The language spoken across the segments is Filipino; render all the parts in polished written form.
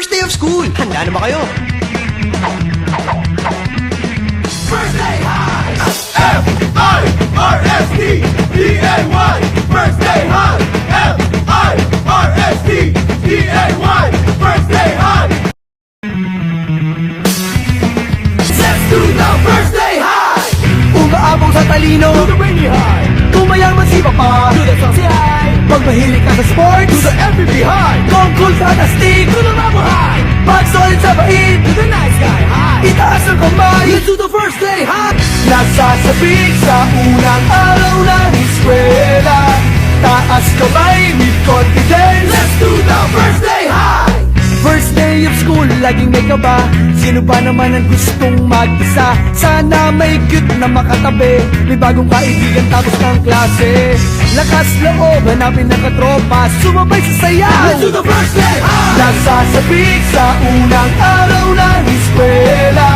first day of school. Handa na ba kayo? First day high! F-I-R-S-T-D-A-Y! First day high! F-I-R-S-T-D-A-Y! First day high! Let's do the first day high! Umaabong sa talino, To the rainy high! tumayaman si Papa. To the saucy high! Pag mahilig ka sa sports, To the MVP high! kung cool sa tastig, To the Mama high! pag solid sa bait, To the nice guy high! itaas ang kamay. Let's do the first day high! Nasasabik sa unang araw ng eskwela, taas kamay with confidence. Let's do the first day high! First day of school, laging may kaba. Sino ba naman ang gustong mag-isa? Sana may cute na makatabi, may bagong kaibigan tapos ng klase. Lakas loob, hanapin ng katropa, sumabay sa sayaw. Let's do the first day high! Nasasabik sa unang araw ng eskwela,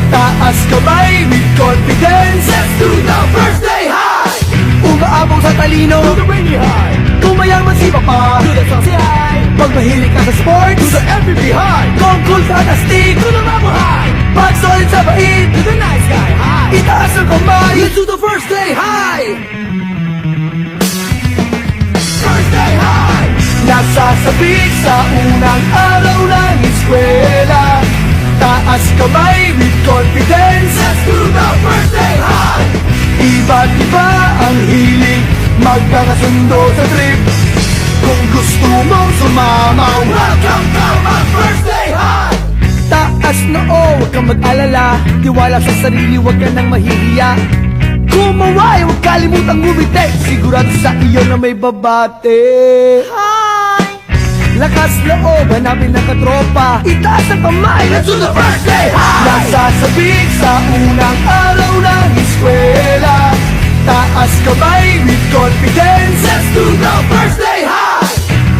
taas kamay with confidence. Let's do the first day high! Umaabong sa talino, To the rainy high! tumayaman si Papa. To the saucy high! Pag mahilig ka sa sports, To the MVP high! kung cool sa tastig, To the Mama high! pag solid sa bait, To the nice guy high! itaas ang kamay. Let's do the first day high! First day high! Nasasabik sa unang araw ng eskwela, taas kamay with confidence. Let's do the first day high! Iba't iba ang hilig, magkakasundo sa trip. Kung gusto mong sumamaw, Welcome to my first day high! taas na huwag kang mag-alala, tiwala sa sarili, huwag ka nang mahihiya. Kumaway, huwag kalimutang ngumiti, sigurado sa iyo na may babate. Hi! Lakas loob, hanapin ng katropa, itaas ang kamay. Let's do the first day high! Nasasabik sa unang araw ng eskwela, taas kamay with confidence. Let's do the first day high!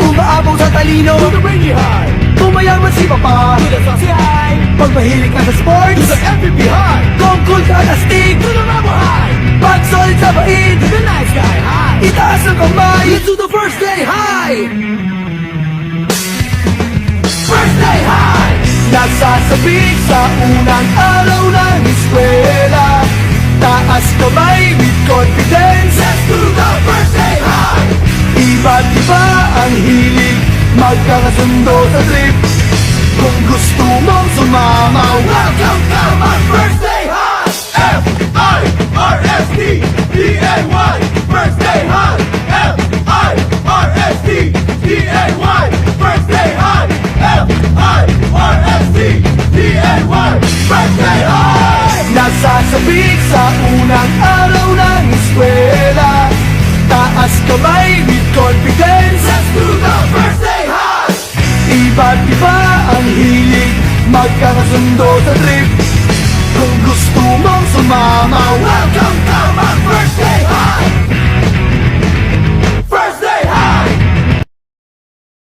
Umaabong sa talino, To the rainy high! tumayaman si Papa. To the saucy high! Pag mahilig ka sa sports, To the MVP high! kung cool ka tastig, To the Mama high! pag solid sa bait, To the nice guy high! itaas ang kamay. Let's do the first day high! First day high! Nasasabik sa unang araw ng eskwela, taas kamay with confidence. Let's do the first day high! Iba't iba ang hilig, magkakasundo sa trip. Kung gusto mong sumamaw, Welcome to my first day high! F-I-R-S-T-D-A-Y! First day high! F-I-R-S-T-D-A-Y! First day high! F-I-R-S-T-D-A-Y! First day high! nasasabik sa unang araw ng eskwela, taas kamay with confidence. Let's do the first day high! Iba't iba ang hilig, magkakasundo sa trip. Kung gusto mong sumamaw,